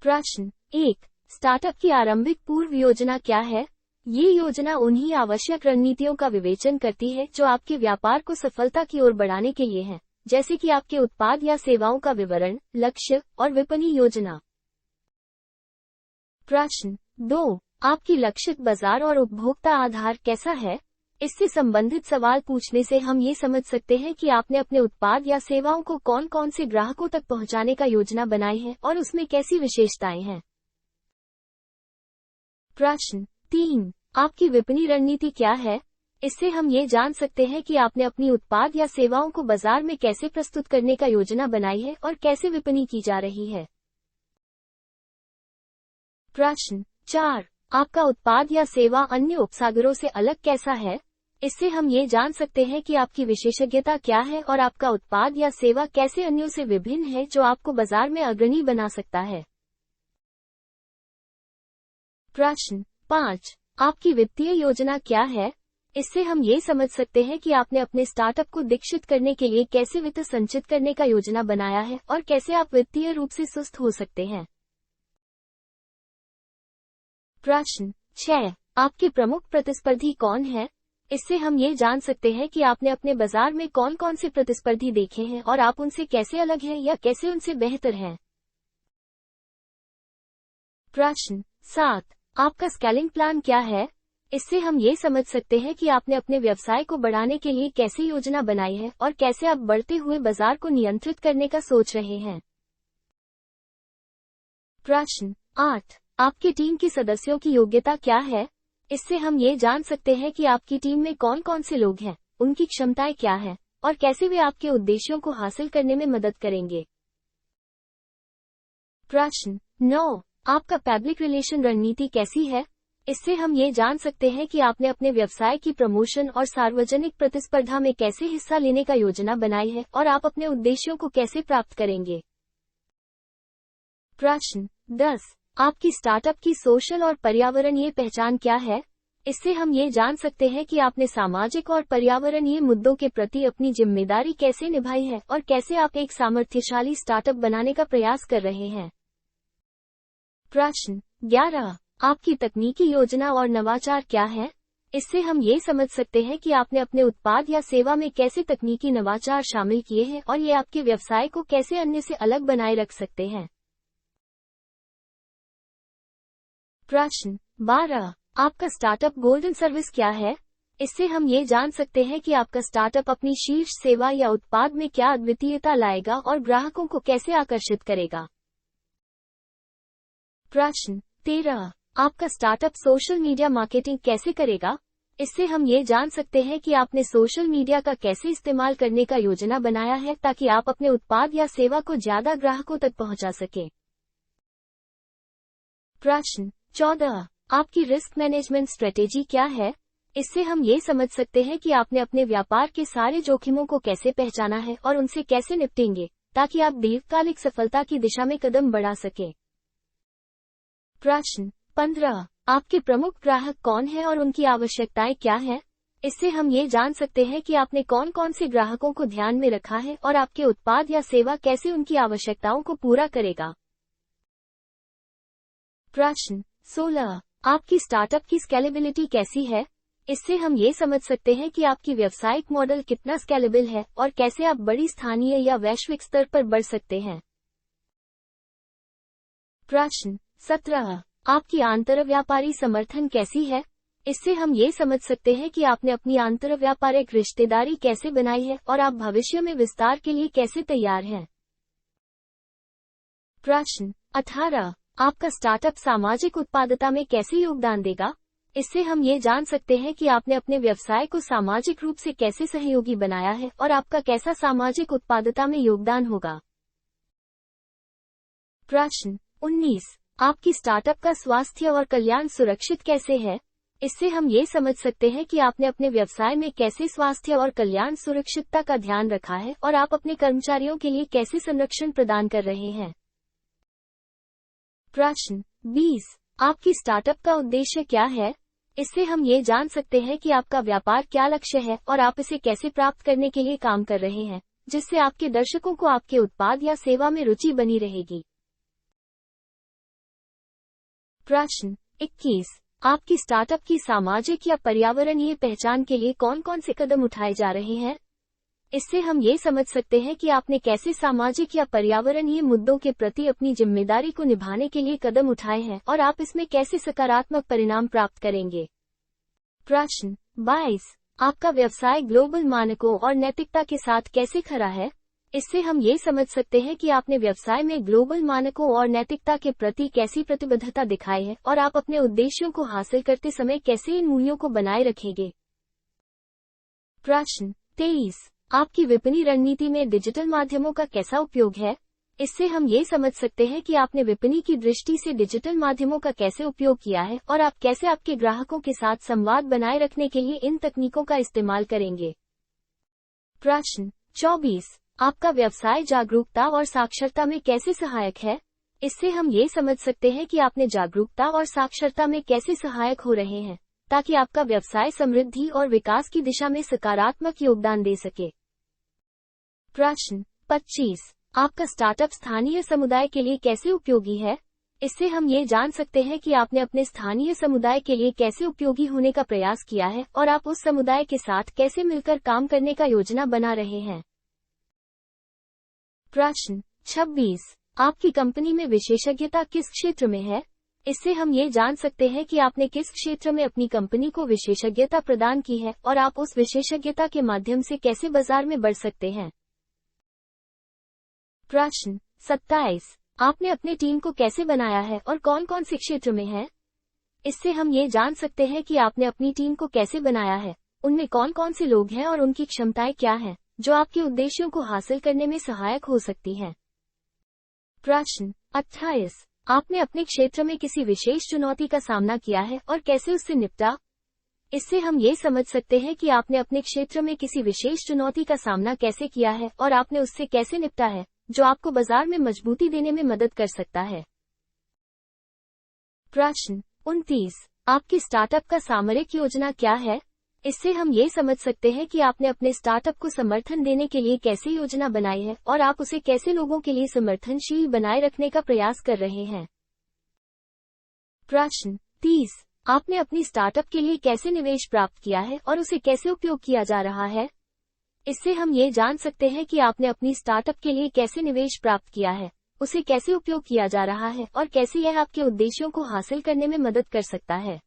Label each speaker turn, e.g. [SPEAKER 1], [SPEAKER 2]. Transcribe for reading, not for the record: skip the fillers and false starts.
[SPEAKER 1] प्रश्न 1। स्टार्टअप की आरंभिक पूर्व योजना क्या है? ये योजना उन्हीं आवश्यक रणनीतियों का विवेचन करती है जो आपके व्यापार को सफलता की ओर बढ़ाने के लिए हैं, जैसे कि आपके उत्पाद या सेवाओं का विवरण, लक्ष्य और विपणन योजना। प्रश्न 2। आपकी लक्षित बाजार और उपभोक्ता आधार कैसा है? इससे संबंधित सवाल पूछने से हम ये समझ सकते हैं कि आपने अपने उत्पाद या सेवाओं को कौन कौन से ग्राहकों तक पहुंचाने का योजना बनाई है और उसमें कैसी विशेषताएं हैं। प्रश्न 3। आपकी विपणन रणनीति क्या है? इससे हम ये जान सकते हैं कि आपने अपनी उत्पाद या सेवाओं को बाजार में कैसे प्रस्तुत करने का योजना बनाई है और कैसे विपणन की जा रही है। प्रश्न 4। आपका उत्पाद या सेवा अन्य उपसागरों से अलग कैसा है? इससे हम ये जान सकते हैं कि आपकी विशेषज्ञता क्या है और आपका उत्पाद या सेवा कैसे अन्यों से विभिन्न है जो आपको बाजार में अग्रणी बना सकता है। प्रश्न 5। आपकी वित्तीय योजना क्या है? इससे हम ये समझ सकते हैं कि आपने अपने स्टार्टअप को विकसित करने के लिए कैसे वित्त संचित करने का योजना बनाया है और कैसे आप वित्तीय रूप से सुस्त हो सकते हैं। प्रश्न 6। आपके प्रमुख प्रतिस्पर्धी कौन है? इससे हम ये जान सकते हैं कि आपने अपने बाजार में कौन कौन से प्रतिस्पर्धी देखे हैं और आप उनसे कैसे अलग हैं या कैसे उनसे बेहतर हैं। प्रश्न 7। आपका स्केलिंग प्लान क्या है? इससे हम ये समझ सकते हैं कि आपने अपने व्यवसाय को बढ़ाने के लिए कैसे योजना बनाई है और कैसे आप बढ़ते हुए बाजार को नियंत्रित करने का सोच रहे हैं। प्रश्न 8। आपकी टीम के सदस्यों की योग्यता क्या है? इससे हम ये जान सकते हैं कि आपकी टीम में कौन कौन से लोग हैं, उनकी क्षमताएं क्या हैं और कैसे वे आपके उद्देश्यों को हासिल करने में मदद करेंगे। प्रश्न 9। आपका पब्लिक रिलेशन रणनीति कैसी है? इससे हम ये जान सकते हैं कि आपने अपने व्यवसाय की प्रमोशन और सार्वजनिक प्रतिस्पर्धा में कैसे हिस्सा लेने का योजना बनाई है और आप अपने उद्देश्यों को कैसे प्राप्त करेंगे। प्रश्न 10। आपकी स्टार्टअप की सोशल और पर्यावरणीय पहचान क्या है? इससे हम ये जान सकते हैं कि आपने सामाजिक और पर्यावरणीय मुद्दों के प्रति अपनी जिम्मेदारी कैसे निभाई है और कैसे आप एक सामर्थ्यशाली स्टार्टअप बनाने का प्रयास कर रहे हैं। प्रश्न 11। आपकी तकनीकी योजना और नवाचार क्या है? इससे हम ये समझ सकते हैं कि आपने अपने उत्पाद या सेवा में कैसे तकनीकी नवाचार शामिल किए हैं और ये आपके व्यवसाय को कैसे अन्य से अलग बनाए रख सकते हैं। प्रश्न 12। आपका स्टार्टअप गोल्डन सर्विस क्या है? इससे हम ये जान सकते हैं कि आपका स्टार्टअप अपनी शीर्ष सेवा या उत्पाद में क्या अद्वितीयता लाएगा और ग्राहकों को कैसे आकर्षित करेगा। प्रश्न 13। आपका स्टार्टअप सोशल मीडिया मार्केटिंग कैसे करेगा? इससे हम ये जान सकते हैं कि आपने सोशल मीडिया का कैसे इस्तेमाल करने का योजना बनाया है ताकि आप अपने उत्पाद या सेवा को ज्यादा ग्राहकों तक पहुंचा सकें। प्रश्न 14। आपकी रिस्क मैनेजमेंट स्ट्रेटेजी क्या है? इससे हम ये समझ सकते हैं कि आपने अपने व्यापार के सारे जोखिमों को कैसे पहचाना है और उनसे कैसे निपटेंगे ताकि आप दीर्घकालिक सफलता की दिशा में कदम बढ़ा सकें। प्रश्न 15। आपके प्रमुख ग्राहक कौन हैं और उनकी आवश्यकताएं क्या हैं? इससे हम ये जान सकते हैं कि आपने कौन कौन से ग्राहकों को ध्यान में रखा है और आपके उत्पाद या सेवा कैसे उनकी आवश्यकताओं को पूरा करेगा। प्रश्न 16। आपकी स्टार्टअप की स्केलेबिलिटी कैसी है? इससे हम ये समझ सकते हैं कि आपकी व्यावसायिक मॉडल कितना स्केलेबल है और कैसे आप बड़ी स्थानीय या वैश्विक स्तर पर बढ़ सकते हैं। प्रश्न 17। आपकी आंतरव्यापारी समर्थन कैसी है? इससे हम ये समझ सकते हैं कि आपने अपनी आंतरव्यापारिक रिश्तेदारी कैसे बनाई है और आप भविष्य में विस्तार के लिए कैसे तैयार हैं। प्रश्न 18। आपका स्टार्टअप सामाजिक उत्पादकता में कैसे योगदान देगा? इससे हम ये जान सकते हैं कि आपने अपने व्यवसाय को सामाजिक रूप से कैसे सहयोगी बनाया है और आपका कैसा सामाजिक उत्पादकता में योगदान होगा। प्रश्न 19। आपकी स्टार्टअप का स्वास्थ्य और कल्याण सुरक्षित कैसे है? इससे हम ये समझ सकते हैं कि आपने अपने व्यवसाय में कैसे स्वास्थ्य और कल्याण सुरक्षितता का ध्यान रखा है और आप अपने कर्मचारियों के लिए कैसे संरक्षण प्रदान कर रहे हैं। प्रश्न 20। आपकी स्टार्टअप का उद्देश्य क्या है? इससे हम ये जान सकते हैं कि आपका व्यापार क्या लक्ष्य है और आप इसे कैसे प्राप्त करने के लिए काम कर रहे हैं, जिससे आपके दर्शकों को आपके उत्पाद या सेवा में रुचि बनी रहेगी। प्रश्न 21। आपकी स्टार्टअप की सामाजिक या पर्यावरणीय पहचान के लिए कौन कौन से कदम उठाए जा रहे हैं? इससे हम ये समझ सकते हैं कि आपने कैसे सामाजिक या पर्यावरणीय मुद्दों के प्रति अपनी जिम्मेदारी को निभाने के लिए कदम उठाए हैं और आप इसमें कैसे सकारात्मक परिणाम प्राप्त करेंगे। प्रश्न 22। आपका व्यवसाय ग्लोबल मानकों और नैतिकता के साथ कैसे खरा है? इससे हम ये समझ सकते हैं कि आपने व्यवसाय में ग्लोबल मानकों और नैतिकता के प्रति कैसी प्रतिबद्धता दिखाई है और आप अपने उद्देश्यों को हासिल करते समय कैसे इन मूल्यों को बनाए रखेंगे। प्रश्न 23। आपकी विपणन रणनीति में डिजिटल माध्यमों का कैसा उपयोग है? इससे हम ये समझ सकते हैं कि आपने विपणन की दृष्टि से डिजिटल माध्यमों का कैसे उपयोग किया है और आप कैसे आपके ग्राहकों के साथ संवाद बनाए रखने के लिए इन तकनीकों का इस्तेमाल करेंगे। प्रश्न 24। आपका व्यवसाय जागरूकता और साक्षरता में कैसे सहायक है? इससे हम ये समझ सकते हैं कि आपने जागरूकता और साक्षरता में कैसे सहायक हो रहे हैं, ताकि आपका व्यवसाय समृद्धि और विकास की दिशा में सकारात्मक योगदान दे सके। प्रश्न 25। आपका स्टार्टअप स्थानीय समुदाय के लिए कैसे उपयोगी है? इससे हम ये जान सकते हैं कि आपने अपने स्थानीय समुदाय के लिए कैसे उपयोगी होने का प्रयास किया है और आप उस समुदाय के साथ कैसे मिलकर काम करने का योजना बना रहे हैं। प्रश्न 26। आपकी कंपनी में विशेषज्ञता किस क्षेत्र में है? इससे हम ये जान सकते हैं कि आपने किस क्षेत्र में अपनी कंपनी को विशेषज्ञता प्रदान की है और आप उस विशेषज्ञता के माध्यम से कैसे बाजार में बढ़ सकते हैं। प्रश्न 27। आपने अपने टीम को कैसे बनाया है और कौन कौन से क्षेत्र में है? इससे हम ये जान सकते हैं कि आपने अपनी टीम को कैसे बनाया है, उनमें कौन कौन से लोग हैं और उनकी क्षमताएं क्या हैं, जो आपके उद्देश्यों को हासिल करने में सहायक हो सकती हैं। प्रश्न 28। आपने अपने क्षेत्र में किसी विशेष चुनौती का सामना किया है और कैसे उससे निपटा? इससे हम ये समझ सकते हैं कि आपने अपने क्षेत्र में किसी विशेष चुनौती का सामना कैसे किया है और आपने उससे कैसे निपटा है, जो आपको बाजार में मजबूती देने में मदद कर सकता है। प्रश्न 29। आपकी स्टार्टअप का सामरिक योजना क्या है? इससे हम ये समझ सकते हैं कि आपने अपने स्टार्टअप को समर्थन देने के लिए कैसे योजना बनाई है और आप उसे कैसे लोगों के लिए समर्थनशील बनाए रखने का प्रयास कर रहे हैं। प्रश्न 30। आपने अपनी स्टार्टअप के लिए कैसे निवेश प्राप्त किया है और उसे कैसे उपयोग किया जा रहा है? इससे हम ये जान सकते हैं कि आपने अपनी स्टार्टअप के लिए कैसे निवेश प्राप्त किया है, उसे कैसे उपयोग किया जा रहा है और कैसे यह आपके उद्देश्यों को हासिल करने में मदद कर सकता है।